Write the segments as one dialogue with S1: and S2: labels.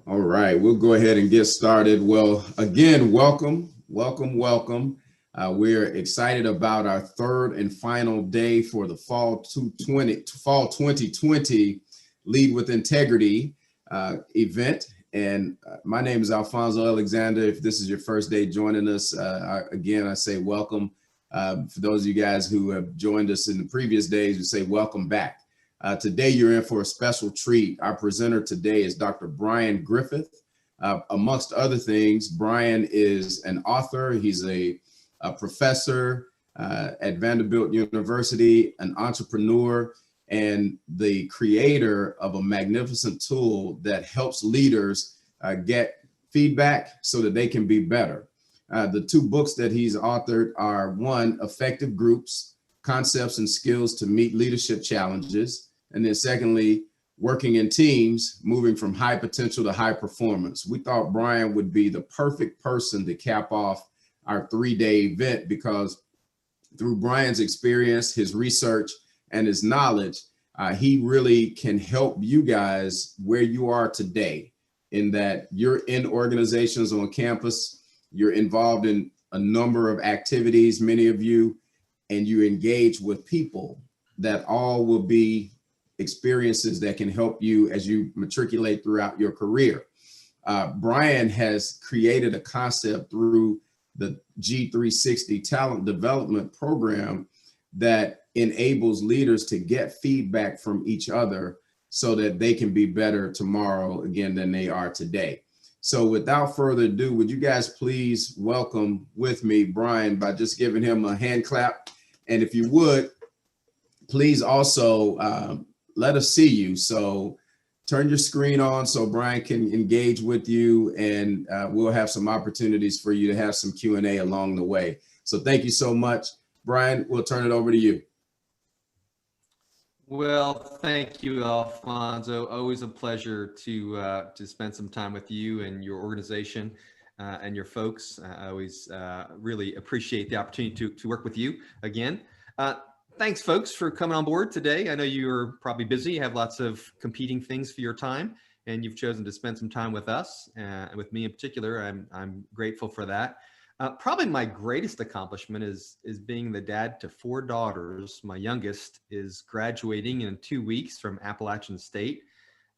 S1: All right, we'll go ahead and get started. Well, again, welcome. We're excited about our third and final day for the fall 2020 Lead with Integrity event. And my name is Alfonso Alexander. If this is your first day joining us, again, I say welcome. For those of you guys who have joined us in the previous days, we say welcome back. Today, you're in for a special treat. Our presenter today is Dr. Brian Griffith. Amongst other things, Brian is an author. He's a professor at Vanderbilt University, an entrepreneur, and the creator of a magnificent tool that helps leaders get feedback so that they can be better. The two books that he's authored are one, Effective Groups, Concepts and Skills to Meet Leadership Challenges. And then secondly, Working in Teams, Moving from High Potential to High Performance. We thought Brian would be the perfect person to cap off our 3-day event because through Brian's experience, his research, and his knowledge, he really can help you guys where you are today, in that you're in organizations on campus, you're involved in a number of activities, many of you, and you engage with people that all will be experiences that can help you as you matriculate throughout your career. Brian has created a concept through the G360 Talent Development Program that enables leaders to get feedback from each other so that they can be better tomorrow again than they are today. So without further ado, would you guys please welcome with me Brian by just giving him a hand clap? And if you would, please also let us see you. So turn your screen on so Brian can engage with you, and we'll have some opportunities for you to have some Q&A along the way. So thank you so much. Brian, we'll turn it over to you.
S2: Well, thank you, Alfonso. Always a pleasure to spend some time with you and your organization and your folks. I always really appreciate the opportunity to work with you again. Thanks, folks, for coming on board today. I know you're probably busy, you have lots of competing things for your time, and you've chosen to spend some time with us, and with me in particular. I'm grateful for that. Probably my greatest accomplishment is being the dad to 4 daughters. My youngest is graduating in 2 weeks from Appalachian State.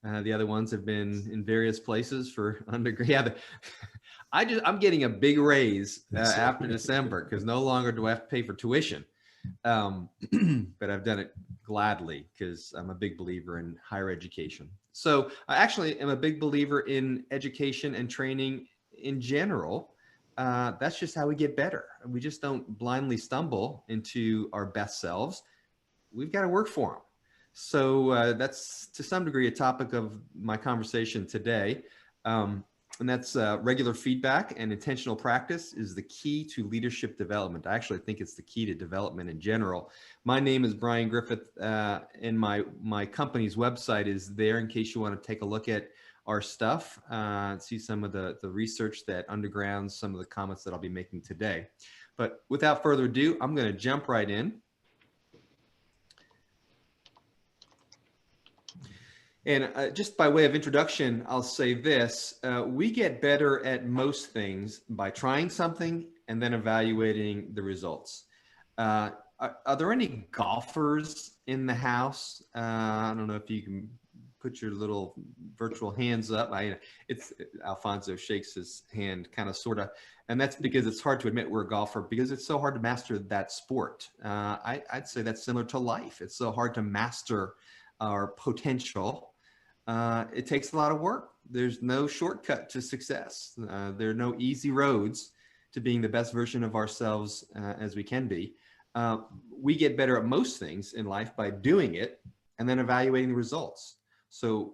S2: The other ones have been in various places for undergrad. Yeah, I'm getting a big raise after December because no longer do I have to pay for tuition. But I've done it gladly because I'm a big believer in higher education. So I actually am a big believer in education and training in general. That's just how we get better. We just don't blindly stumble into our best selves. We've got to work for them. So that's to some degree a topic of my conversation today. And that's regular feedback and intentional practice is the key to leadership development. I actually think it's the key to development in general. My name is Brian Griffith, and my company's website is there in case you want to take a look at our stuff, see some of the research that undergrounds some of the comments that I'll be making today. But without further ado, I'm going to jump right in. And just by way of introduction, I'll say this. We get better at most things by trying something and then evaluating the results. Are there any golfers in the house? I don't know if you can put your little virtual hands up. Alfonso shakes his hand kind of sort of, and that's because it's hard to admit we're a golfer because it's so hard to master that sport. I'd say that's similar to life. It's so hard to master our potential. It takes a lot of work. There's no shortcut to success. There are no easy roads to being the best version of ourselves as we can be. We get better at most things in life by doing it and then evaluating the results. So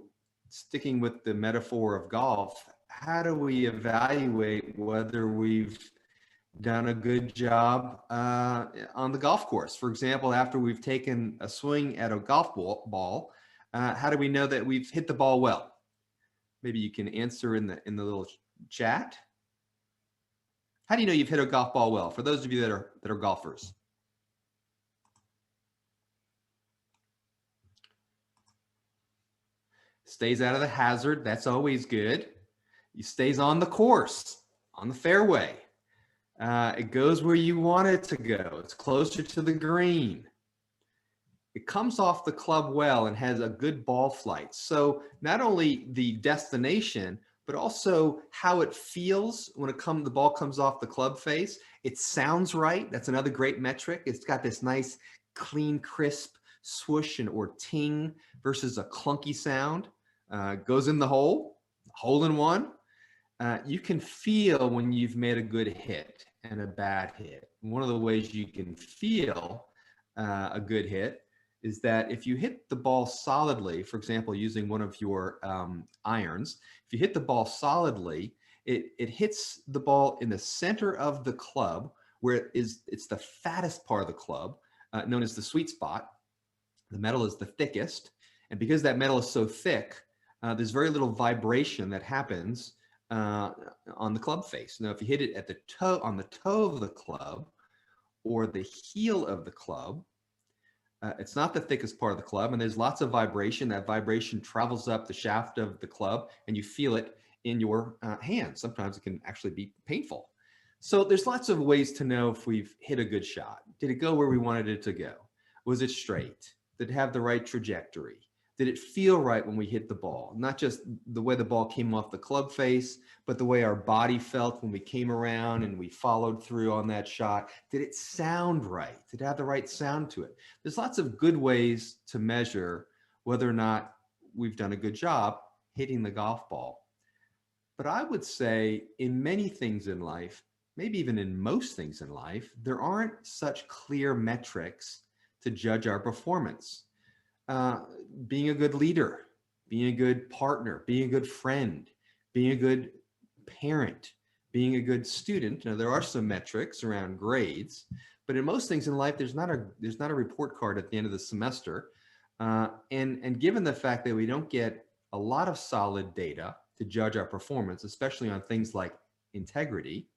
S2: sticking with the metaphor of golf, how do we evaluate whether we've done a good job on the golf course? For example, after we've taken a swing at a golf ball, how do we know that we've hit the ball well? Maybe you can answer in the little chat. How do you know you've hit a golf ball well? For those of you that are golfers. Stays out of the hazard. That's always good. It stays on the course, on the fairway. It goes where you want it to go. It's closer to the green. It comes off the club well and has a good ball flight. So not only the destination, but also how it feels when the ball comes off the club face. It sounds right. That's another great metric. It's got this nice, clean, crisp swoosh or ting versus a clunky sound. Goes in the hole in one. You can feel when you've made a good hit and a bad hit. One of the ways you can feel a good hit is that if you hit the ball solidly, for example, using one of your irons, if you hit the ball solidly, it hits the ball in the center of the club where it's the fattest part of the club, known as the sweet spot. The metal is the thickest. And because that metal is so thick, there's very little vibration that happens on the club face. Now, if you hit it at on the toe of the club or the heel of the club, it's not the thickest part of the club, and there's lots of vibration. That vibration travels up the shaft of the club, and you feel it in your hand. Sometimes it can actually be painful. So there's lots of ways to know if we've hit a good shot. Did it go where we wanted it to go? Was it straight? Did it have the right trajectory? Did it feel right when we hit the ball? Not just the way the ball came off the club face, but the way our body felt when we came around and we followed through on that shot. Did it sound right? Did it have the right sound to it? There's lots of good ways to measure whether or not we've done a good job hitting the golf ball. But I would say in many things in life, maybe even in most things in life, there aren't such clear metrics to judge our performance. Being a good leader, being a good partner, being a good friend, being a good parent, being a good student. Now, there are some metrics around grades, but in most things in life, there's not a report card at the end of the semester. And given the fact that we don't get a lot of solid data to judge our performance, especially on things like integrity,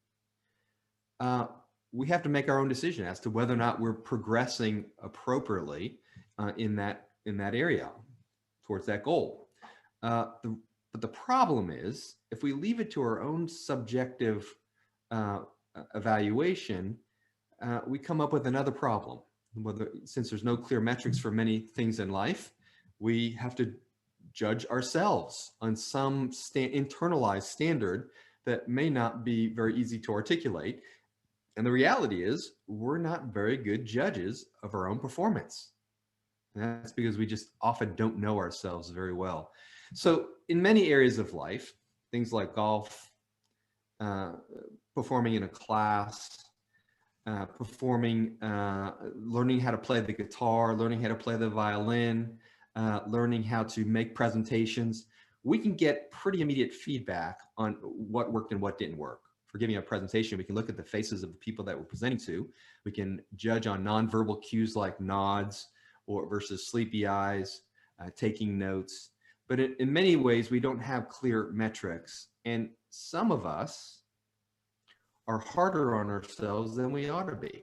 S2: we have to make our own decision as to whether or not we're progressing appropriately in that area towards that goal. But the problem is, if we leave it to our own subjective evaluation, we come up with another problem. Since there's no clear metrics for many things in life, we have to judge ourselves on some internalized standard that may not be very easy to articulate. And the reality is, we're not very good judges of our own performance. And that's because we just often don't know ourselves very well. So in many areas of life, things like golf, performing in a class, learning how to play the guitar, learning how to play the violin, learning how to make presentations, we can get pretty immediate feedback on what worked and what didn't work. For giving a presentation, we can look at the faces of the people that we're presenting to. We can judge on nonverbal cues like nods versus sleepy eyes, taking notes. But in many ways, we don't have clear metrics. And some of us are harder on ourselves than we ought to be.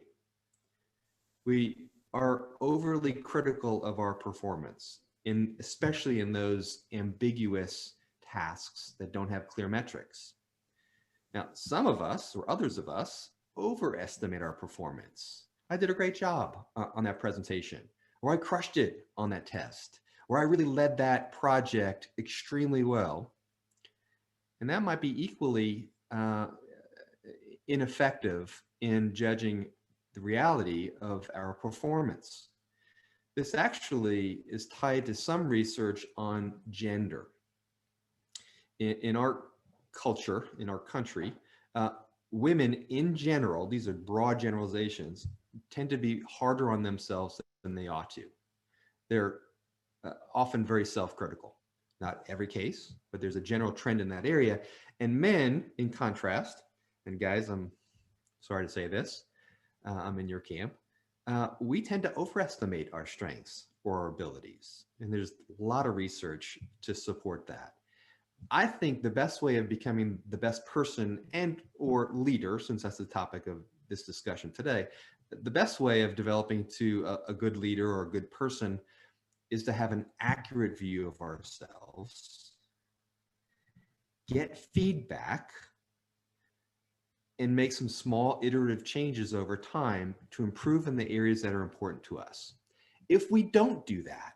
S2: We are overly critical of our performance, especially in those ambiguous tasks that don't have clear metrics. Now, some of us, or others of us, overestimate our performance. I did a great job on that presentation, or I crushed it on that test, or I really led that project extremely well. And that might be equally ineffective in judging the reality of our performance. This actually is tied to some research on gender. In our culture, in our country, women in general, these are broad generalizations, tend to be harder on themselves than they ought to. They're often very self-critical. Not every case, but there's a general trend in that area. And men, in contrast, and guys, I'm sorry to say this, I'm in your camp, we tend to overestimate our strengths or our abilities. And there's a lot of research to support that. I think the best way of becoming the best person and or leader, since that's the topic of this discussion today, the best way of developing to a good leader or a good person is to have an accurate view of ourselves, get feedback and make some small iterative changes over time to improve in the areas that are important to us. If we don't do that,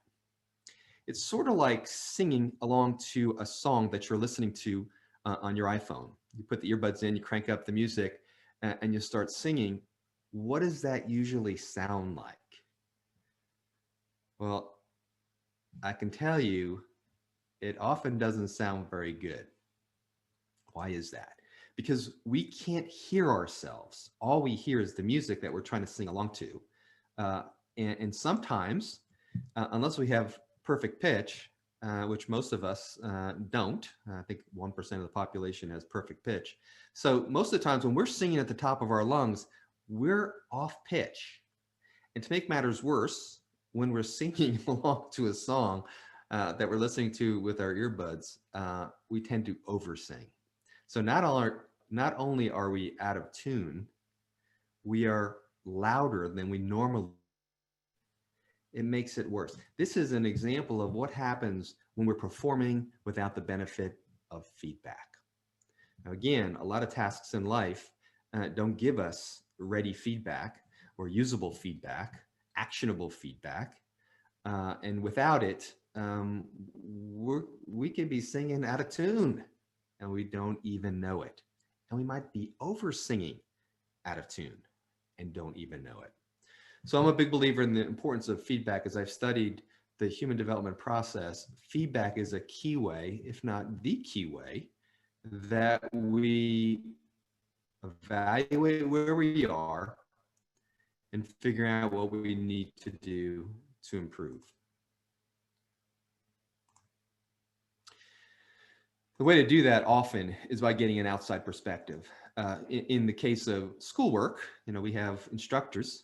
S2: it's sort of like singing along to a song that you're listening to on your iPhone. You put the earbuds in, you crank up the music, and you start singing. What does that usually sound like? Well, I can tell you, it often doesn't sound very good. Why is that? Because we can't hear ourselves. All we hear is the music that we're trying to sing along to. And sometimes, unless we have perfect pitch, which most of us don't, I think 1% of the population has perfect pitch. So most of the times when we're singing at the top of our lungs, we're off pitch. And to make matters worse, when we're singing along to a song that we're listening to with our earbuds, we tend to oversing. So not only are we out of tune, we are louder than we normally. It makes it worse. This is an example of what happens when we're performing without the benefit of feedback. Now, again, a lot of tasks in life don't give us ready feedback or usable feedback, actionable feedback. And without it, we can be singing out of tune and we don't even know it. And we might be over singing out of tune and don't even know it. So I'm a big believer in the importance of feedback. As I've studied the human development process, feedback is a key way, if not the key way, that we evaluate where we are and figure out what we need to do to improve. The way to do that often is by getting an outside perspective. In the case of schoolwork, we have instructors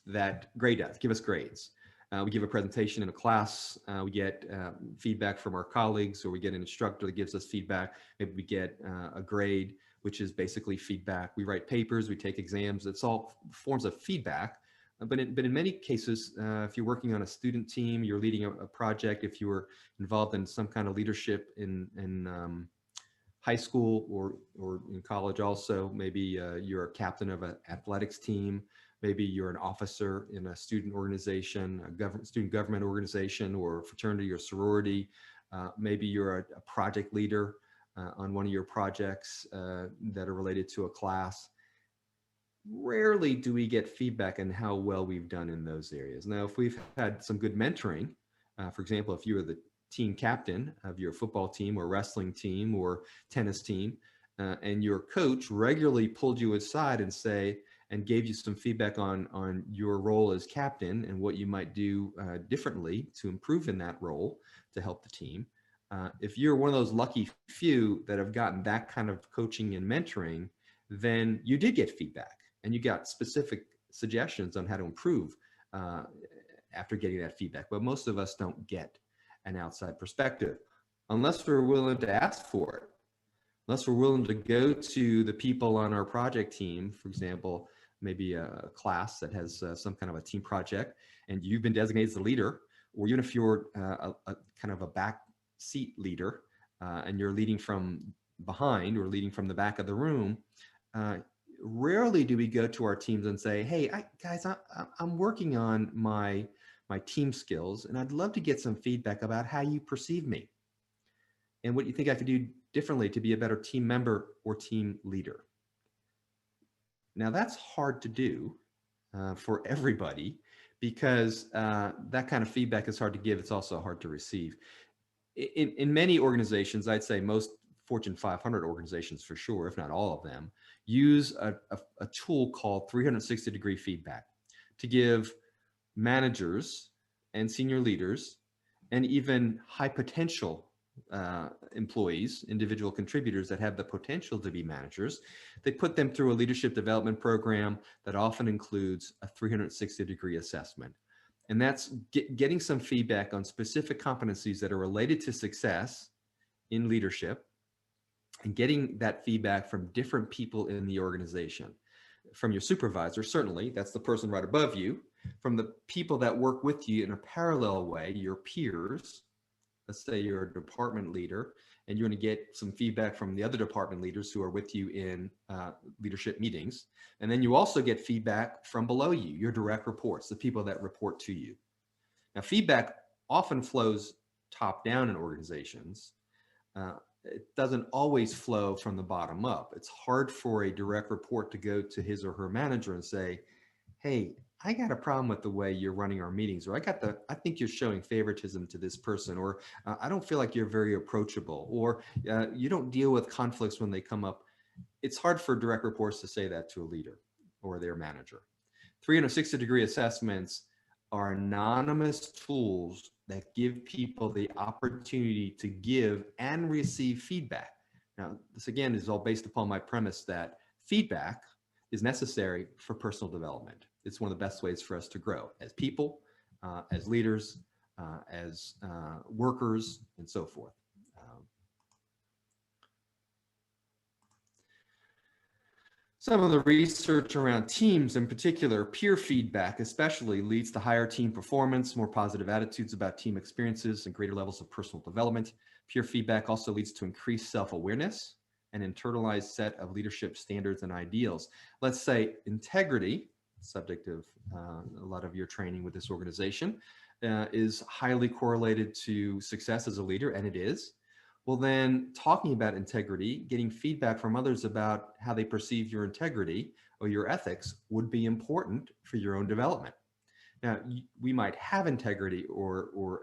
S2: that grade us, give us grades. We give a presentation in a class, we get feedback from our colleagues, or we get an instructor that gives us feedback. Maybe we get a grade, which is basically feedback. We write papers, we take exams. It's all forms of feedback. But in many cases, if you're working on a student team, you're leading a project, if you were involved in some kind of leadership in high school or in college also, maybe you're a captain of an athletics team, maybe you're an officer in a student organization, a student government organization, or fraternity or sorority. Maybe you're a project leader on one of your projects that are related to a class. Rarely do we get feedback on how well we've done in those areas. Now, if we've had some good mentoring, for example, if you were the team captain of your football team or wrestling team or tennis team, and your coach regularly pulled you aside and gave you some feedback on your role as captain and what you might do differently to improve in that role to help the team. If you're one of those lucky few that have gotten that kind of coaching and mentoring, then you did get feedback and you got specific suggestions on how to improve after getting that feedback. But most of us don't get an outside perspective unless we're willing to ask for it, unless we're willing to go to the people on our project team, for example, maybe a class that has some kind of a team project and you've been designated as the leader, or even if you're a kind of a back seat leader and you're leading from behind or leading from the back of the room, rarely do we go to our teams and say, hey, guys, I'm working on my team skills and I'd love to get some feedback about how you perceive me and what you think I could do differently to be a better team member or team leader. Now that's hard to do for everybody because that kind of feedback is hard to give. It's also hard to receive. In many organizations, I'd say most Fortune 500 organizations for sure, if not all of them, use a tool called 360-degree feedback to give managers and senior leaders and even high potential employees, individual contributors that have the potential to be managers. They put them through a leadership development program that often includes a 360-degree assessment. And that's getting some feedback on specific competencies that are related to success in leadership and getting that feedback from different people in the organization. From your supervisor, certainly, that's the person right above you. From the people that work with you in a parallel way, your peers, let's say you're a department leader and you're going to get some feedback from the other department leaders who are with you in leadership meetings. And then you also get feedback from below you, your direct reports, the people that report to you. Now, feedback often flows top down in organizations. It doesn't always flow from the bottom up. It's hard for a direct report to go to his or her manager and say, hey, I got a problem with the way you're running our meetings, or I think you're showing favoritism to this person, or I don't feel like you're very approachable, or you don't deal with conflicts when they come up. It's hard for direct reports to say that to a leader or their manager. 360-degree assessments are anonymous tools that give people the opportunity to give and receive feedback. Now, this again is all based upon my premise that feedback is necessary for personal development. It's one of the best ways for us to grow as people, as leaders, as workers, and so forth. Some of the research around teams, in particular, peer feedback especially, leads to higher team performance, more positive attitudes about team experiences, and greater levels of personal development. Peer feedback also leads to increased self-awareness, an internalized set of leadership standards and ideals. Let's say integrity, subject of a lot of your training with this organization, is highly correlated to success as a leader, and it is. Well, then talking about integrity, getting feedback from others about how they perceive your integrity or your ethics would be important for your own development. Now, we might have integrity or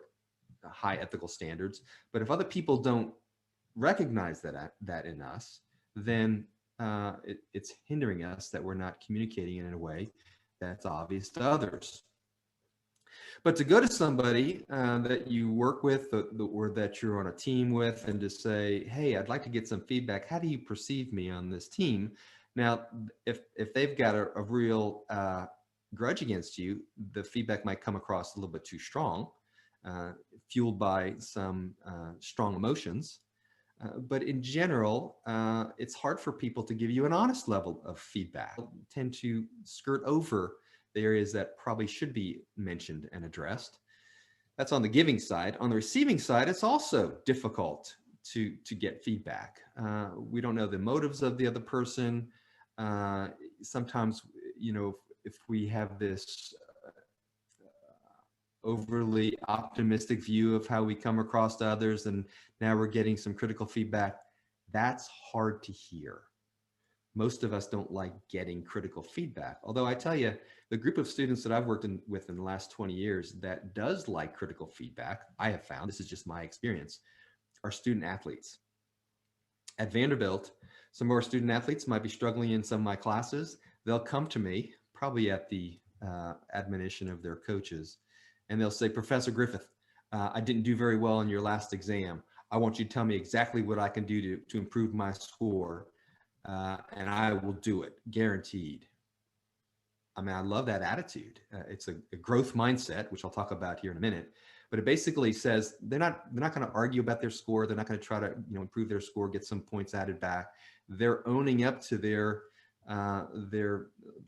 S2: high ethical standards, but if other people don't recognize that in us, then it's hindering us that we're not communicating in a way that's obvious to others. But to go to somebody that you work with or that you're on a team with and to say, hey, I'd like to get some feedback. How do you perceive me on this team? Now, if they've got a real grudge against you, the feedback might come across a little bit too strong, fueled by some strong emotions. But in general, it's hard for people to give you an honest level of feedback. They tend to skirt over the areas that probably should be mentioned and addressed. That's on the giving side. On the receiving side, it's also difficult to get feedback. We don't know the motives of the other person. Sometimes, if we have this overly optimistic view of how we come across to others, and now we're getting some critical feedback, that's hard to hear. Most of us don't like getting critical feedback. Although I tell you, the group of students that I've worked with in the last 20 years that does like critical feedback, I have found, this is just my experience, are student athletes. At Vanderbilt, some of our student athletes might be struggling in some of my classes. They'll come to me, probably at the admonition of their coaches, and they'll say, Professor Griffith, I didn't do very well in your last exam. I want you to tell me exactly what I can do to improve my score. And I will do it, guaranteed. I mean, I love that attitude. It's a growth mindset, which I'll talk about here in a minute. But it basically says they're not going to argue about their score. They're not going to try to improve their score, get some points added back. They're owning up to their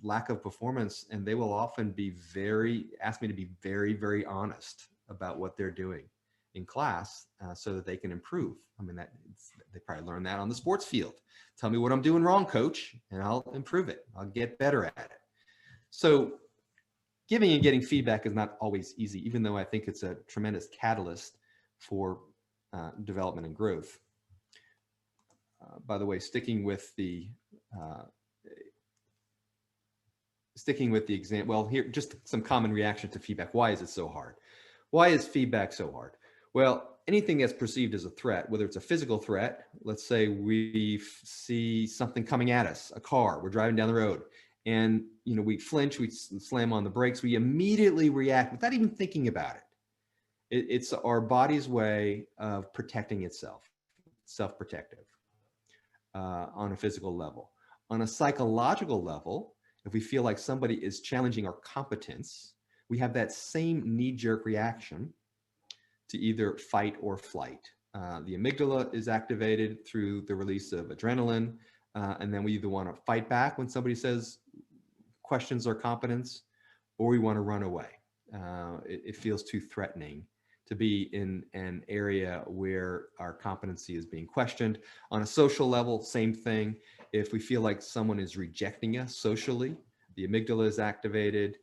S2: lack of performance, and they will often ask me to be very, very honest about what they're doing in class so that they can improve. I mean, they probably learned that on the sports field. Tell me what I'm doing wrong, coach, and I'll improve it. I'll get better at it. So giving and getting feedback is not always easy, even though I think it's a tremendous catalyst for development and growth. By the way, sticking with the exam, well, here, just some common reaction to feedback. Why is it so hard? Why is feedback so hard? Well, anything that's perceived as a threat, whether it's a physical threat, let's say we see something coming at us, a car, we're driving down the road, and we flinch, we slam on the brakes, we immediately react without even thinking about it. It's our body's way of protecting itself, self-protective, on a physical level. On a psychological level, if we feel like somebody is challenging our competence, we have that same knee-jerk reaction to either fight or flight. The amygdala is activated through the release of adrenaline, and then we either want to fight back when somebody questions our competence, or we want to run away. It feels too threatening to be in an area where our competency is being questioned. On a social level, same thing. If we feel like someone is rejecting us socially, the amygdala is activated.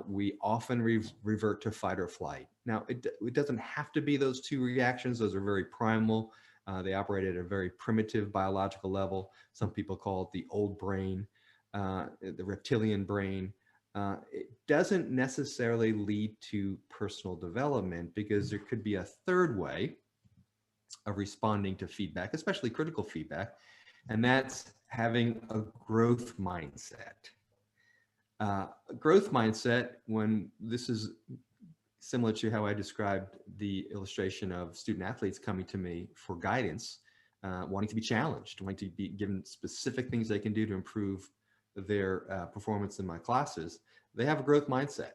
S2: We often revert to fight or flight. Now, it doesn't have to be those two reactions. Those are very primal. They operate at a very primitive biological level. Some people call it the old brain, the reptilian brain. It doesn't necessarily lead to personal development because there could be a third way of responding to feedback, especially critical feedback, and that's having a growth mindset. Growth mindset, when this is similar to how I described the illustration of student athletes coming to me for guidance, wanting to be challenged, wanting to be given specific things they can do to improve their performance in my classes, they have a growth mindset.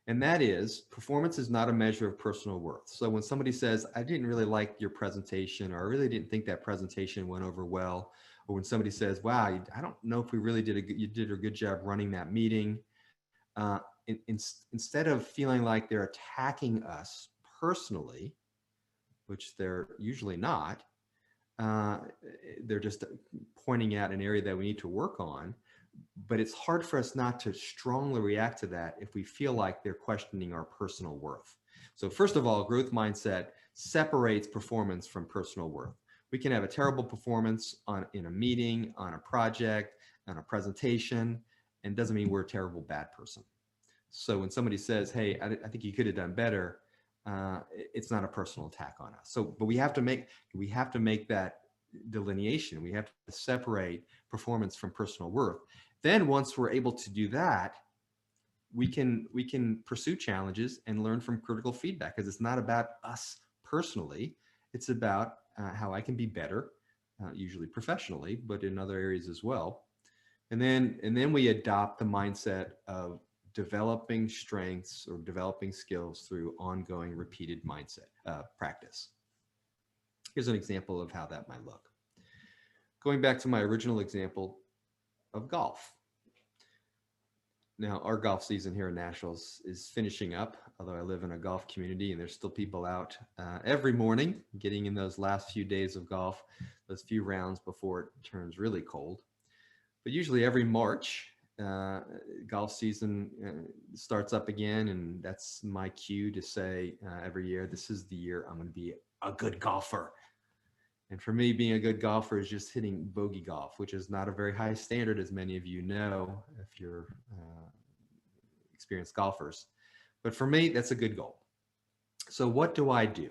S2: And that is, performance is not a measure of personal worth. So when somebody says, I didn't really like your presentation, or I really didn't think that presentation went over well, or when somebody says, wow, I don't know if we really you did a good job running that meeting, instead of feeling like they're attacking us personally, which they're usually not, they're just pointing out an area that we need to work on. But it's hard for us not to strongly react to that if we feel like they're questioning our personal worth. So first of all, growth mindset separates performance from personal worth. We can have a terrible performance in a meeting, on a project, on a presentation, and doesn't mean we're a terrible bad person. So when somebody says, hey, I think you could have done better, it's not a personal attack on us. So, but we have to make that delineation. We have to separate performance from personal worth. Then once we're able to do that, we can pursue challenges and learn from critical feedback, because it's not about us personally. It's about how I can be better, usually professionally, but in other areas as well. And then we adopt the mindset of developing strengths or developing skills through ongoing repeated mindset practice. Here's an example of how that might look. Going back to my original example of golf. Now, our golf season here in Nashville is finishing up, although I live in a golf community and there's still people out every morning getting in those last few days of golf, those few rounds before it turns really cold. But usually every March, golf season starts up again, and that's my cue to say every year, this is the year I'm going to be a good golfer. And for me, being a good golfer is just hitting bogey golf, which is not a very high standard, as many of you know, if you're experienced golfers. But for me, that's a good goal. So what do I do?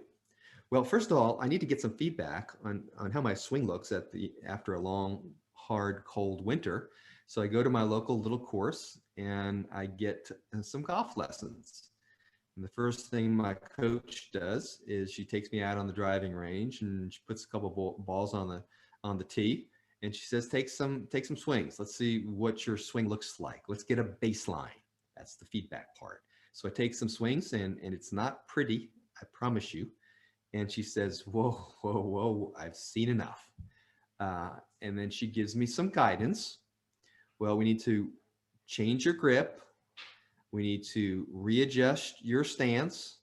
S2: Well, first of all, I need to get some feedback on how my swing looks after a long, hard, cold winter. So I go to my local little course and I get some golf lessons. And the first thing my coach does is she takes me out on the driving range and she puts a couple balls on the tee, and she says, take some swings. Let's see what your swing looks like. Let's get a baseline. That's the feedback part. So I take some swings, and it's not pretty, I promise you. And she says, whoa, whoa, whoa, I've seen enough. And then she gives me some guidance. Well, we need to change your grip. We need to readjust your stance.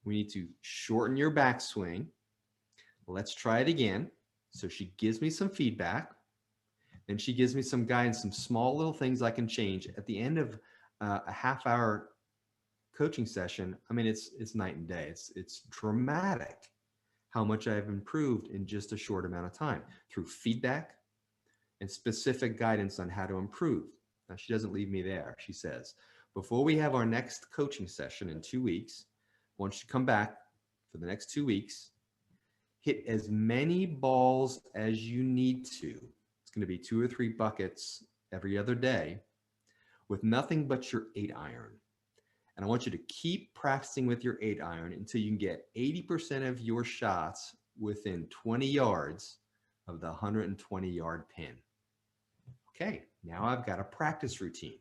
S2: We need to shorten your backswing. Let's try it again. So she gives me some feedback. Then she gives me some guidance, some small little things I can change. At the end of a half-hour coaching session, I mean, it's night and day. It's dramatic how much I've improved in just a short amount of time through feedback and specific guidance on how to improve. Now, she doesn't leave me there. She says, before we have our next coaching session in 2 weeks, once you come back for the next 2 weeks, hit as many balls as you need to. It's going to be 2 or 3 buckets every other day with nothing but your 8-iron. And I want you to keep practicing with your 8-iron until you can get 80% of your shots within 20 yards of the 120-yard pin. Okay, now I've got a practice routine.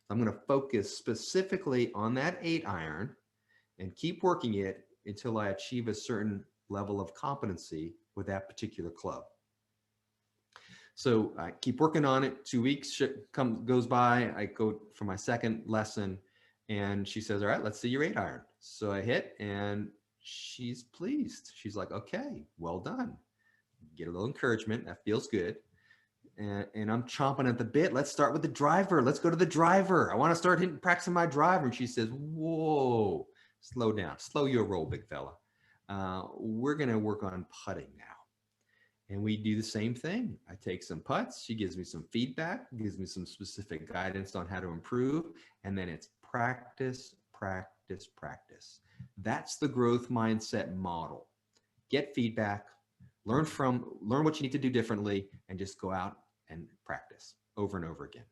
S2: I'm going to focus specifically on that 8-iron and keep working it until I achieve a certain level of competency with that particular club. So I keep working on it. 2 weeks goes by. I go for my second lesson, and she says, all right, let's see your 8-iron. So I hit, and she's pleased. She's like, okay, well done. Get a little encouragement. That feels good. And I'm chomping at the bit. Let's start with the driver. Let's go to the driver. I want to start practicing my driver. And she says, whoa, slow down. Slow your roll, big fella. We're going to work on putting now. And we do the same thing. I take some putts. She gives me some feedback, gives me some specific guidance on how to improve. And then it's practice, practice, practice. That's the growth mindset model. Get feedback, learn what you need to do differently, and just go out and practice over and over again.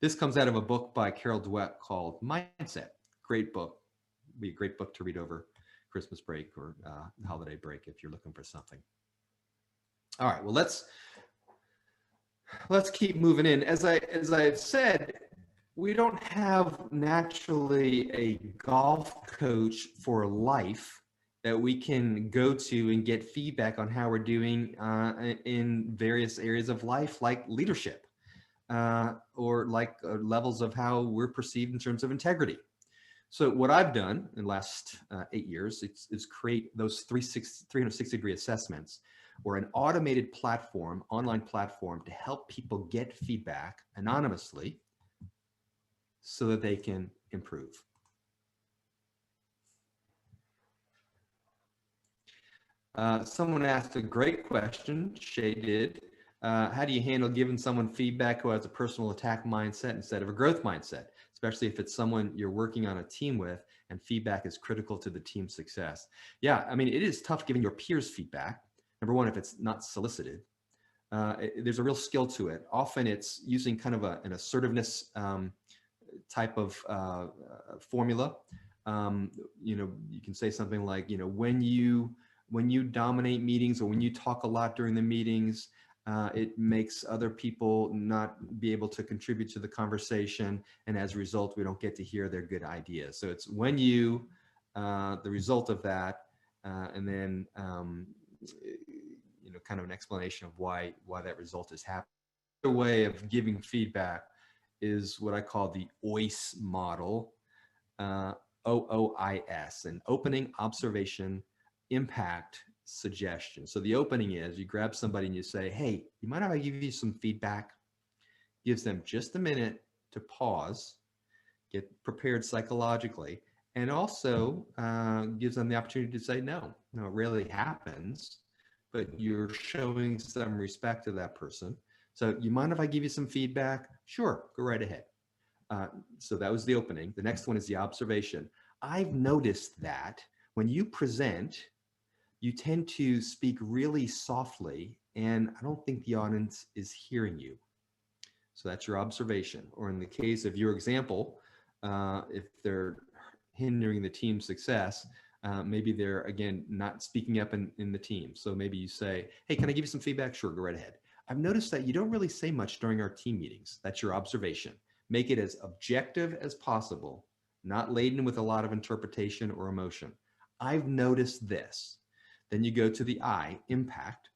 S2: This comes out of a book by Carol Dweck called Mindset. Great book. Be a great book to read over Christmas break or holiday break if you're looking for something. All right, well, let's keep moving in. As I've said, we don't have naturally a golf coach for life that we can go to and get feedback on how we're doing in various areas of life, like leadership or like levels of how we're perceived in terms of integrity. So what I've done in the last 8 years is create those 360-degree assessments, or an automated platform, online platform, to help people get feedback anonymously so that they can improve. Someone asked a great question, Shay did. How do you handle giving someone feedback who has a personal attack mindset instead of a growth mindset, especially if it's someone you're working on a team with and feedback is critical to the team's success? Yeah, I mean, it is tough giving your peers feedback. Number one, if it's not solicited. There's a real skill to it. Often it's using kind of an assertiveness type of formula. You can say something like, when you dominate meetings or when you talk a lot during the meetings, it makes other people not be able to contribute to the conversation. And as a result, we don't get to hear their good ideas. So it's when you, the result of that, and then, kind of an explanation of why that result is happening. The way of giving feedback is what I call the OIS model, OOIS, an opening, observation, impact, suggestion. So the opening is you grab somebody and you say, hey, you mind if I give you some feedback? Gives them just a minute to pause, get prepared psychologically, and also gives them the opportunity to say no. No, it rarely happens, but you're showing some respect to that person. So you mind if I give you some feedback? Sure, go right ahead. So that was the opening. The next one is the observation. I've noticed that when you present, you tend to speak really softly, and I don't think the audience is hearing you. So that's your observation. Or in the case of your example, if they're hindering the team's success, maybe they're, again, not speaking up in the team. So maybe you say, hey, can I give you some feedback? Sure, go right ahead. I've noticed that you don't really say much during our team meetings. That's your observation. Make it as objective as possible, not laden with a lot of interpretation or emotion. I've noticed this. Then you go to the I, impact.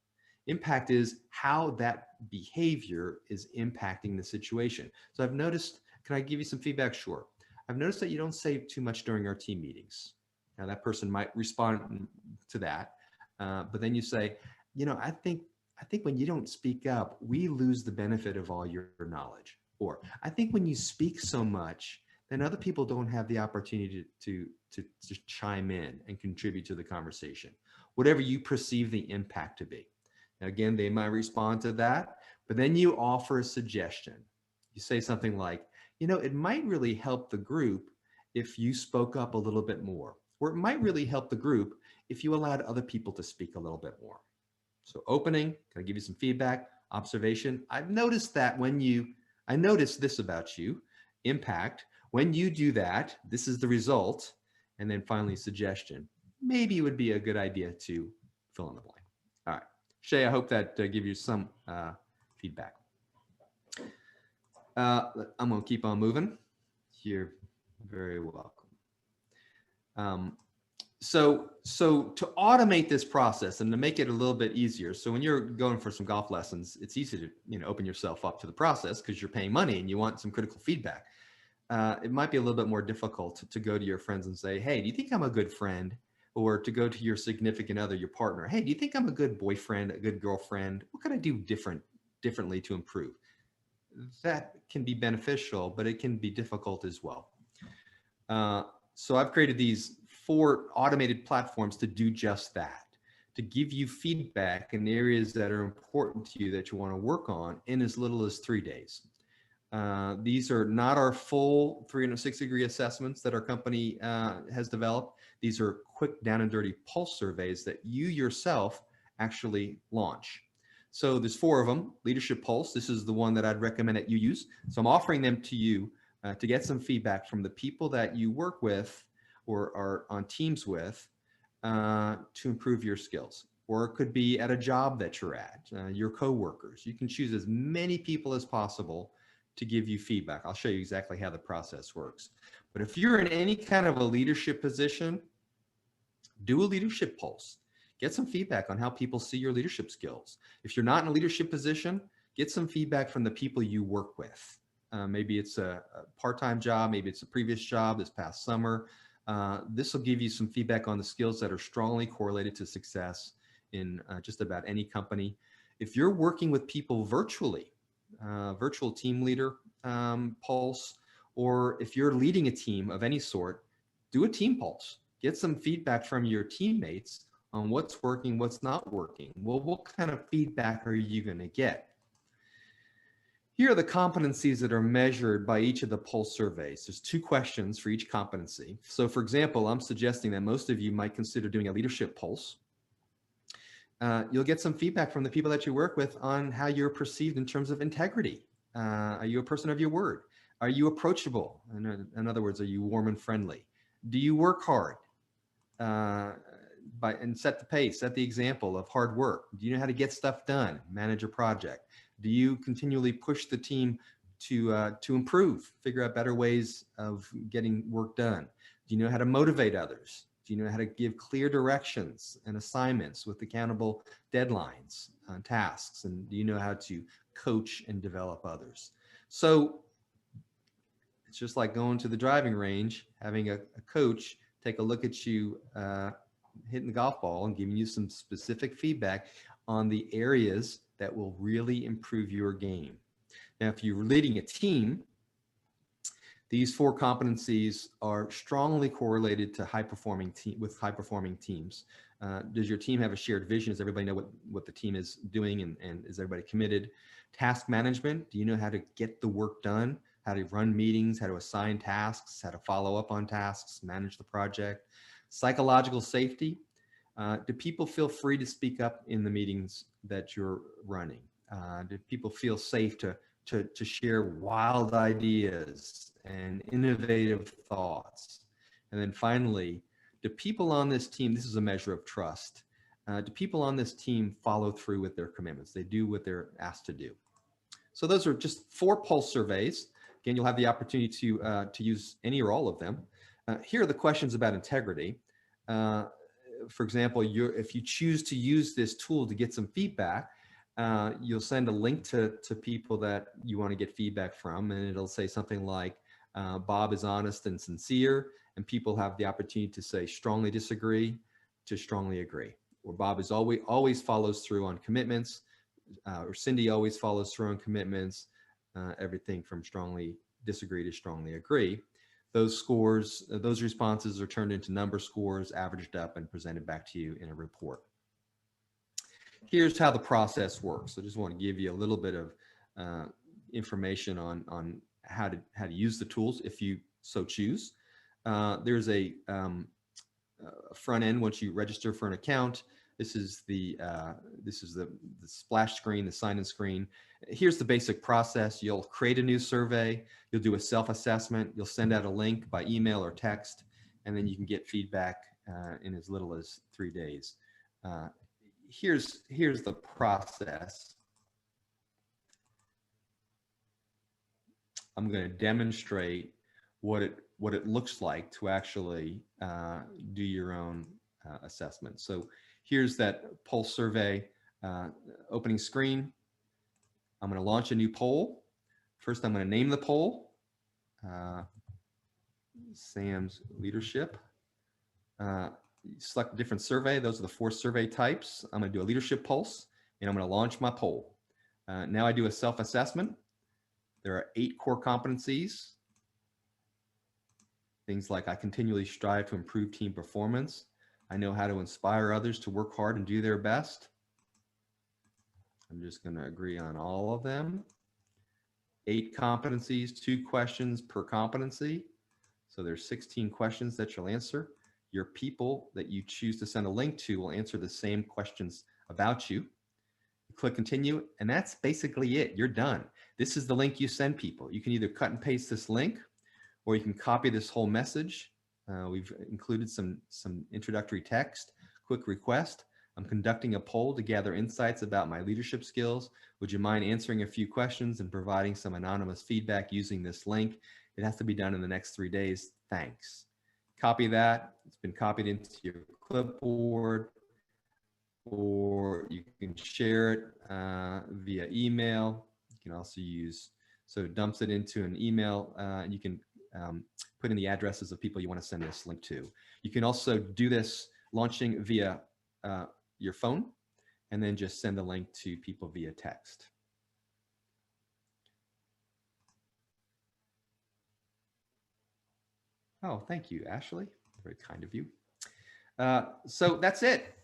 S2: Impact is how that behavior is impacting the situation. So I've noticed, can I give you some feedback? Sure. I've noticed that you don't say too much during our team meetings. Now that person might respond to that, but then you say, I think when you don't speak up, we lose the benefit of all your knowledge. Or I think when you speak so much, then other people don't have the opportunity to chime in and contribute to the conversation. Whatever you perceive the impact to be. Now, again, they might respond to that, but then you offer a suggestion. You say something like, it might really help the group if you spoke up a little bit more, or it might really help the group if you allowed other people to speak a little bit more. So opening, can I give you some feedback? Observation, I've noticed that I noticed this about you. Impact, when you do that, this is the result. And then finally, suggestion. Maybe it would be a good idea to fill in the blank. All right, Shay, I hope that gives you some feedback. I'm gonna keep on moving. You're very welcome. So to automate this process and to make it a little bit easier, so when you're going for some golf lessons, it's easy to open yourself up to the process because you're paying money and you want some critical feedback. It might be a little bit more difficult to go to your friends and say, hey, do you think I'm a good friend? or to go to your significant other, your partner. Hey, do you think I'm a good boyfriend, a good girlfriend? What could I do differently to improve? That can be beneficial, but it can be difficult as well. So I've created these 4 automated platforms to do just that, to give you feedback in areas that are important to you that you want to work on in as little as 3 days. These are not our full 360-degree assessments that our company has developed. These are quick down and dirty pulse surveys that you yourself actually launch. So there's 4 of them. Leadership Pulse, this is the one that I'd recommend that you use. So I'm offering them to you to get some feedback from the people that you work with or are on teams with to improve your skills. Or it could be at a job that you're at, your coworkers. You can choose as many people as possible to give you feedback. I'll show you exactly how the process works. But if you're in any kind of a leadership position, do a leadership pulse. Get some feedback on how people see your leadership skills. If you're not in a leadership position, get some feedback from the people you work with. Maybe it's a part-time job, maybe it's a previous job this past summer. This will give you some feedback on the skills that are strongly correlated to success in just about any company. If you're working with people virtually, virtual team leader pulse, or if you're leading a team of any sort, do a team pulse. Get some feedback from your teammates on what's working, what's not working. Well, what kind of feedback are you going to get? Here are the competencies that are measured by each of the pulse surveys. There's 2 questions for each competency. So for example, I'm suggesting that most of you might consider doing a leadership pulse. You'll get some feedback from the people that you work with on how you're perceived in terms of integrity. Are you a person of your word? Are you approachable? In other words, are you warm and friendly? Do you work hard? And set the pace, set the example of hard work. Do you know how to get stuff done, manage a project? Do you continually push the team to improve, figure out better ways of getting work done? Do you know how to motivate others? Do you know how to give clear directions and assignments with accountable deadlines on tasks? And do you know how to coach and develop others? So it's just like going to the driving range, having a coach take a look at you hitting the golf ball and giving you some specific feedback on the areas that will really improve your game. Now, if you're leading a team, these 4 competencies are strongly correlated to high-performing teams. Does your team have a shared vision? Does everybody know what the team is doing, and is everybody committed? Task management, do you know how to get the work done? How to run meetings, how to assign tasks, how to follow up on tasks, manage the project? Psychological safety, do people feel free to speak up in the meetings that you're running? Do people feel safe to share wild ideas and innovative thoughts? And then finally, do people on this team, this is a measure of trust, do people on this team follow through with their commitments? They do what they're asked to do. So those are just 4 pulse surveys. Again, you'll have the opportunity to use any or all of them. Here are the questions about integrity. For example, if you choose to use this tool to get some feedback, you'll send a link to people that you want to get feedback from, and it'll say something like, Bob is honest and sincere, and people have the opportunity to say strongly disagree to strongly agree, or Bob is always follows through on commitments, or Cindy always follows through on commitments, everything from strongly disagree to strongly agree. Those scores, those responses are turned into number scores, averaged up, and presented back to you in a report. Here's how the process works. I just want to give you a little bit of information on how to use the tools if you so choose. There's a front end once you register for an account. This is the splash screen, the sign-in screen. Here's the basic process. You'll create a new survey. You'll do a self-assessment. You'll send out a link by email or text, and then you can get feedback in as little as 3 days. Here's the process. I'm going to demonstrate what it looks like to actually do your own assessment. So here's that pulse survey opening screen. I'm going to launch a new poll. First, I'm going to name the poll, Sam's Leadership. select a different survey. Those are the 4 survey types. I'm going to do a leadership pulse, and I'm going to launch my poll. Now I do a self-assessment. There are 8 core competencies. Things like I continually strive to improve team performance. I know how to inspire others to work hard and do their best. I'm just going to agree on all of them. 8 competencies, 2 questions per competency. So there's 16 questions that you'll answer. Your people that you choose to send a link to will answer the same questions about you. Click continue, and that's basically it. You're done. This is the link you send people. You can either cut and paste this link, or you can copy this whole message. We've included some introductory text. Quick request. I'm conducting a poll to gather insights about my leadership skills. Would you mind answering a few questions and providing some anonymous feedback using this link? It has to be done in the next 3 days. Thanks. Copy that. It's been copied into your clipboard, or you can share it via email. You can also use, so it dumps it into an email, and you can put in the addresses of people you want to send this link to. You can also do this launching via your phone, and then just send the link to people via text. Oh, thank you, Ashley. Very kind of you. So that's it.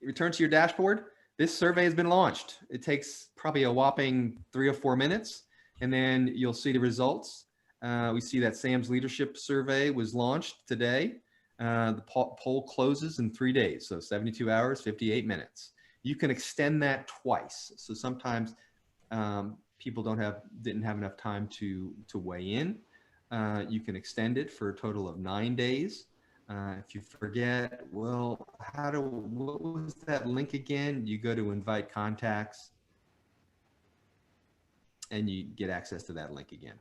S2: Return to your dashboard. This survey has been launched. It takes probably a whopping 3 or 4 minutes, and then you'll see the results. We see that Sam's leadership survey was launched today. The poll closes in 3 days, so 72 hours, 58 minutes. You can extend that twice. So sometimes people didn't have enough time to weigh in. You can extend it for a total of 9 days. If you forget, well, what was that link again? You go to invite contacts, and you get access to that link again.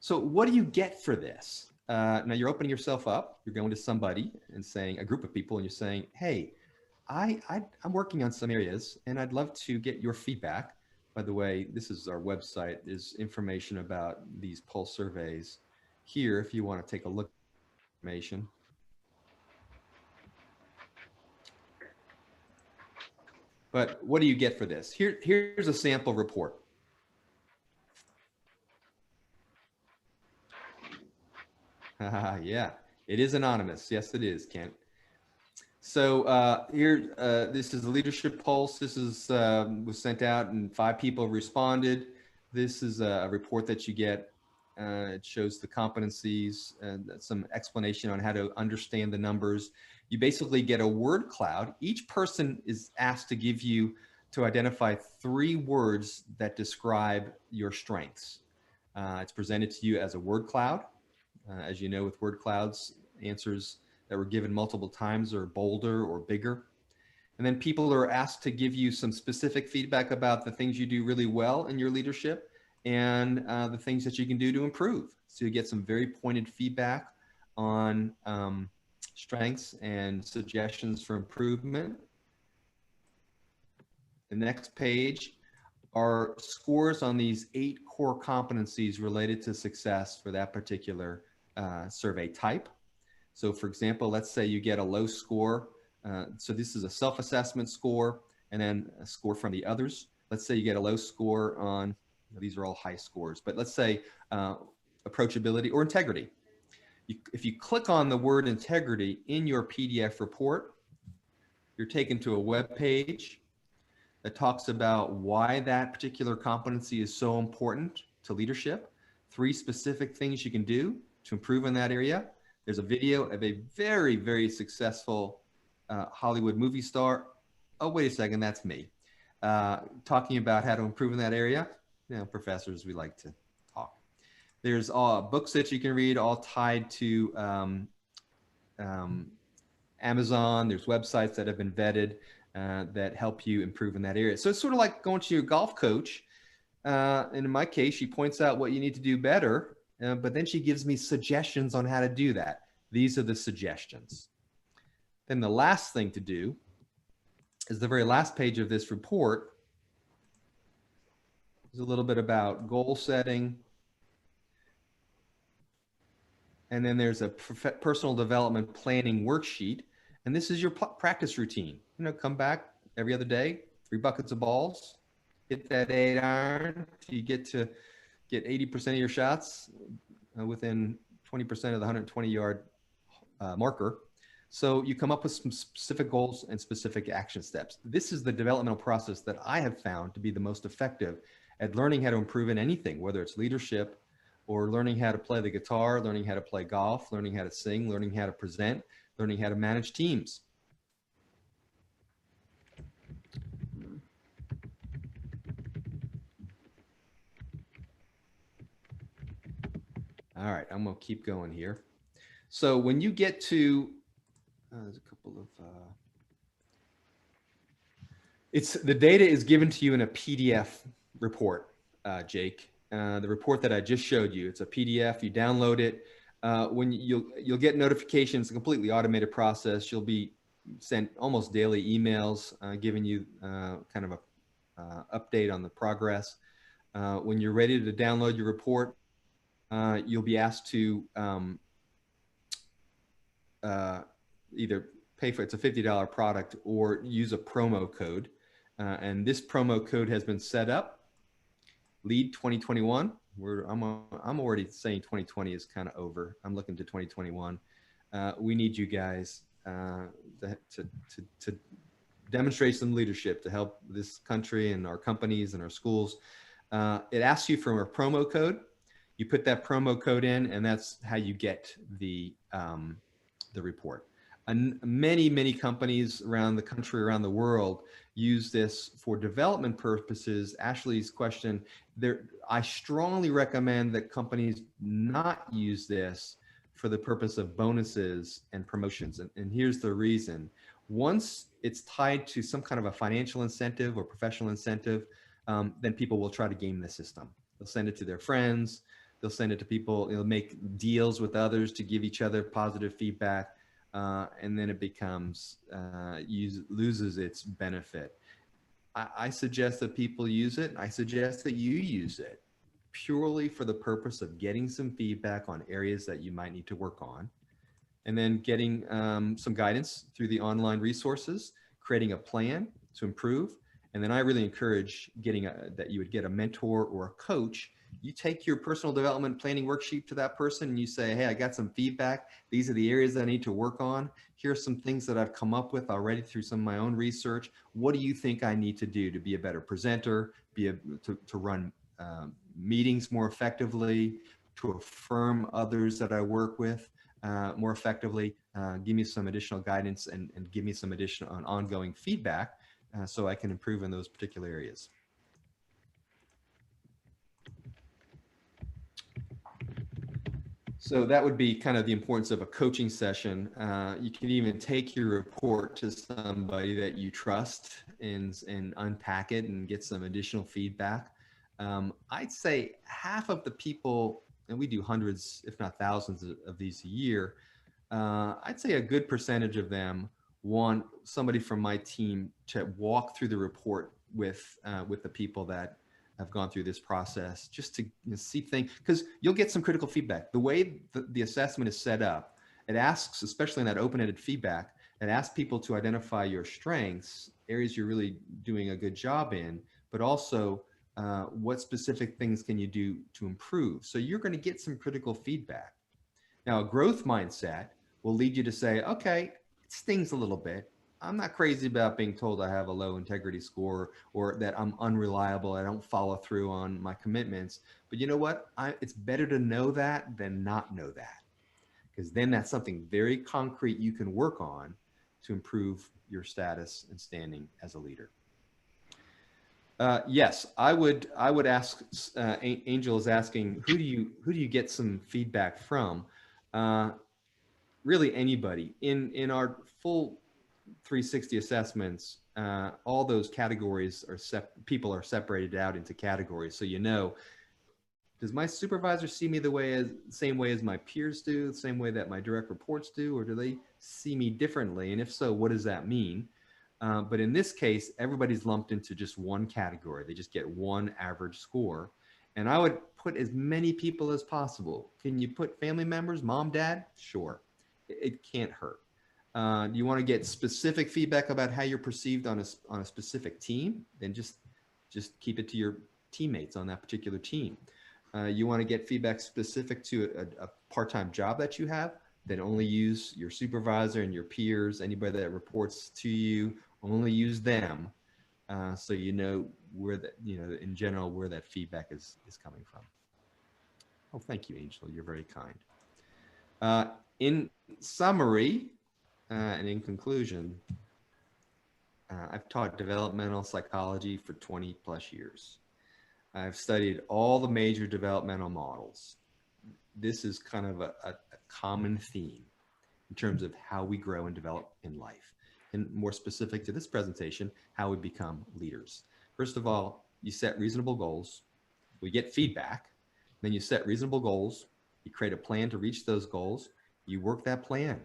S2: So what do you get for this? Now you're opening yourself up. You're going to somebody and saying, a group of people, and you're saying, hey, I'm working on some areas, and I'd love to get your feedback. By the way, this is our website. There's information about these pulse surveys here if you want to take a look at information. But what do you get for this? Here's a sample report. Yeah, it is anonymous. Yes, it is, Kent. So here, this is the leadership pulse. This is was sent out, and 5 people responded. This is a report that you get. It shows the competencies and some explanation on how to understand the numbers. You basically get a word cloud. Each person is asked to identify 3 words that describe your strengths. It's presented to you as a word cloud. As you know, with word clouds, answers that were given multiple times are bolder or bigger. And then people are asked to give you some specific feedback about the things you do really well in your leadership and the things that you can do to improve. So you get some very pointed feedback on strengths and suggestions for improvement. The next page are scores on these 8 core competencies related to success for that particular survey type. So for example, let's say you get a low score. So this is a self-assessment score and then a score from the others. Let's say you get a low score on, these are all high scores, but let's say approachability or integrity. If you click on the word integrity in your PDF report, you're taken to a web page that talks about why that particular competency is so important to leadership, 3 specific things you can do to improve in that area. There's a video of a very, very successful Hollywood movie star. Oh, wait a second, that's me. Talking about how to improve in that area. You know, professors, we like to talk. There's books that you can read, all tied to Amazon. There's websites that have been vetted that help you improve in that area. So it's sort of like going to your golf coach. And in my case, she points out what you need to do better, but then she gives me suggestions on how to do that. These are the suggestions. Then the last thing to do is the very last page of this report is a little bit about goal setting, And then there's a personal development planning worksheet. And this is your practice routine. You know, come back every other day, 3 buckets of balls, hit that 8-iron. You get to get 80% of your shots within 20% of the 120-yard marker. So you come up with some specific goals and specific action steps. This is the developmental process that I have found to be the most effective at learning how to improve in anything, whether it's leadership or learning how to play the guitar, learning how to play golf, learning how to sing, learning how to present, learning how to manage teams. All right, I'm gonna keep going here. So when you get to, there's a couple of, the data is given to you in a PDF report, Jake. The report that I just showed you, it's a PDF, you download it. When you'll get notifications, a completely automated process. You'll be sent almost daily emails giving you kind of a update on the progress. When you're ready to download your report, you'll be asked to either pay for it's a $50 product or use a promo code. And this promo code has been set up, LEAD 2021. I'm already saying 2020 is kind of over. I'm looking to 2021. We need you guys to demonstrate some leadership to help this country and our companies and our schools. It asks you for a promo code. You put that promo code in, and that's how you get the report. And many companies around the country, around the world, use this for development purposes. Ashley's question, I strongly recommend that companies not use this for the purpose of bonuses and promotions. And here's the reason. Once it's tied to some kind of a financial incentive or professional incentive, then people will try to game the system. They'll send it to their friends. They'll send it to people. They'll make deals with others to give each other positive feedback. And then it becomes, loses its benefit. I suggest that people use it. I suggest that you use it purely for the purpose of getting some feedback on areas that you might need to work on, and then getting some guidance through the online resources, creating a plan to improve. And then I really encourage that you would get a mentor or a coach. You take your personal development planning worksheet to that person and you say, hey, I got some feedback. These are the areas that I need to work on. Here's some things that I've come up with already through some of my own research. What do you think I need to do to be a better presenter, to run meetings more effectively, to affirm others that I work with more effectively? Give me some additional guidance and give me some additional ongoing feedback so I can improve in those particular areas. So that would be kind of the importance of a coaching session. You can even take your report to somebody that you trust and unpack it and get some additional feedback. I'd say half of the people, and we do hundreds, if not thousands of these a year, I'd say a good percentage of them want somebody from my team to walk through the report with the people that have gone through this process, just to see things, because you'll get some critical feedback. The way the assessment is set up, it asks, especially in that open-ended feedback, it asks people to identify your strengths, areas you're really doing a good job in, but also what specific things can you do to improve. So you're going to get some critical feedback. Now, a growth mindset will lead you to say, okay, it stings a little bit. I'm not crazy about being told I have a low integrity score or that I'm unreliable. I don't follow through on my commitments. But you know what? It's better to know that than not know that, because then that's something very concrete you can work on to improve your status and standing as a leader. Yes, I would ask. Angel is asking, who do you get some feedback from? Really, anybody in our full 360 assessments, all those categories people are separated out into categories. So, does my supervisor see me the same way as my peers do, the same way that my direct reports do, or do they see me differently? And if so, what does that mean? But in this case, everybody's lumped into just one category. They just get one average score. And I would put as many people as possible? Can you put family members, mom, dad? Sure. It can't hurt. You want to get specific feedback about how you're perceived on a specific team? Then just keep it to your teammates on that particular team. You want to get feedback specific to a part-time job that you have? Then only use your supervisor and your peers, anybody that reports to you. Only use them, so you know where that, in general, where that feedback is coming from. Oh, thank you, Angel. You're very kind. In summary, and in conclusion, I've taught developmental psychology for 20 plus years. I've studied all the major developmental models. This is kind of a common theme in terms of how we grow and develop in life. And more specific to this presentation, how we become leaders. First of all, you set reasonable goals. We get feedback. Then you set reasonable goals. You create a plan to reach those goals. You work that plan.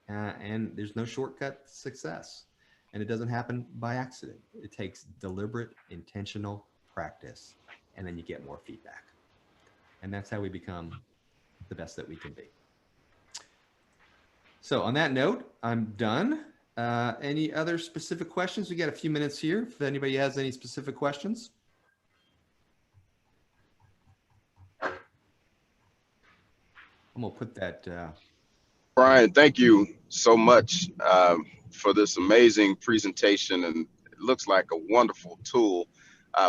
S2: And there's no shortcut to success. And it doesn't happen by accident. It takes deliberate, intentional practice. And then you get more feedback. And that's how we become the best that we can be. So on that note, I'm done. Any other specific questions? We got a few minutes here. If anybody has any specific questions. I'm gonna put that.
S3: Brian, thank you so much for this amazing presentation, and it looks like a wonderful tool.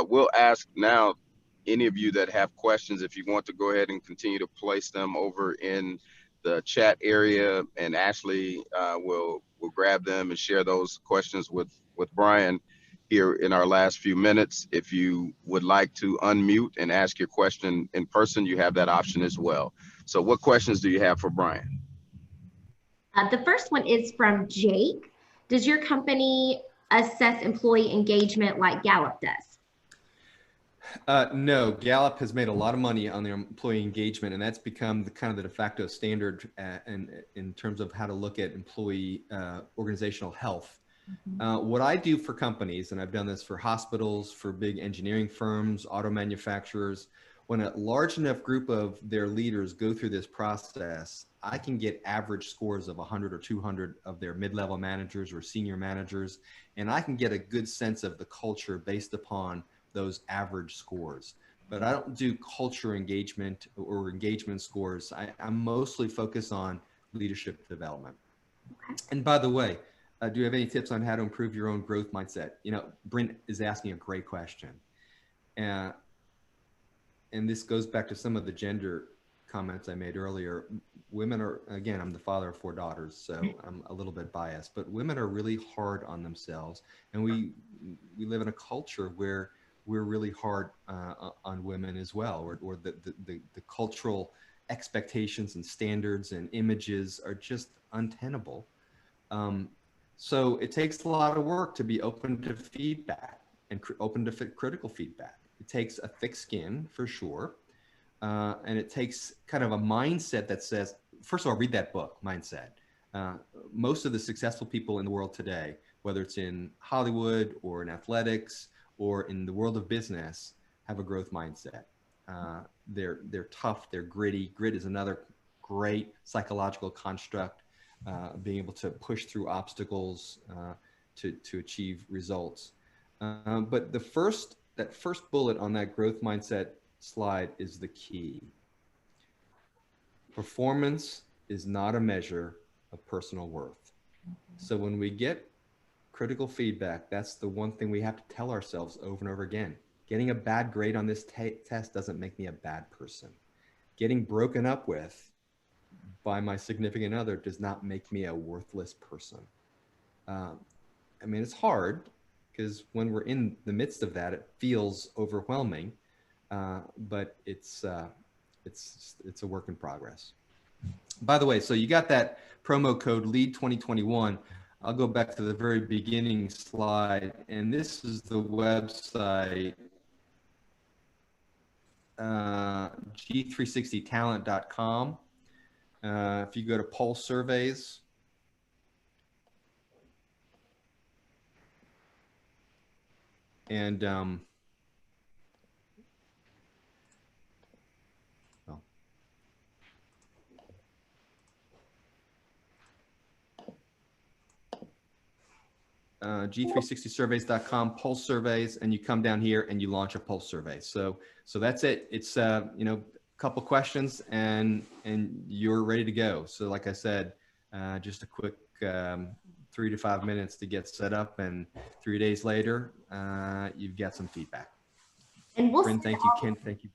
S3: We'll ask now any of you that have questions, if you want to go ahead and continue to place them over in the chat area, and Ashley will grab them and share those questions with Brian here in our last few minutes. If you would like to unmute and ask your question in person, you have that option as well. So what questions do you have for Brian?
S4: The first one is from Jake. Does your company assess employee engagement like Gallup does?
S2: No, Gallup has made a lot of money on their employee engagement, and that's become the kind of the de facto standard in terms of how to look at employee organizational health. What I do for companies, and I've done this for hospitals, for big engineering firms, auto manufacturers, when a large enough group of their leaders go through this process, I can get average scores of 100 or 200 of their mid-level managers or senior managers, and I can get a good sense of the culture based upon those average scores. But I don't do culture engagement or engagement scores. I'm mostly focused on leadership development. And by the way, do you have any tips on how to improve your own growth mindset? Brent is asking a great question. And this goes back to some of the gender comments I made earlier. Women are, again, I'm the father of 4 daughters, so I'm a little bit biased, but women are really hard on themselves. And we live in a culture where we're really hard on women as well, or the cultural expectations and standards and images are just untenable. So it takes a lot of work to be open to feedback and open to critical feedback. It takes a thick skin for sure. And it takes kind of a mindset that says, first of all, read that book, Mindset. Most of the successful people in the world today, whether it's in Hollywood or in athletics or in the world of business, have a growth mindset. They're tough, they're gritty. Grit is another great psychological construct, being able to push through obstacles to achieve results. But that first bullet on that growth mindset slide is the key. Performance is not a measure of personal worth. So when we get critical feedback, that's the one thing we have to tell ourselves over and over again. Getting a bad grade on this test doesn't make me a bad person. Getting broken up with by my significant other does not make me a worthless person. It's hard because when we're in the midst of that, it feels overwhelming. But it's a work in progress. By the way, so you got that promo code LEAD 2021. I'll go back to the very beginning slide, and this is the website, g360talent.com. If you go to Pulse Surveys, and g360surveys.com, pulse surveys, and you come down here and you launch a pulse survey. So that's it. It's a couple questions and you're ready to go. So like I said, just a quick 3 to 5 minutes to get set up, and 3 days later, you've got some feedback.
S4: And we'll
S2: Bryn, thank you. Ken, thank you.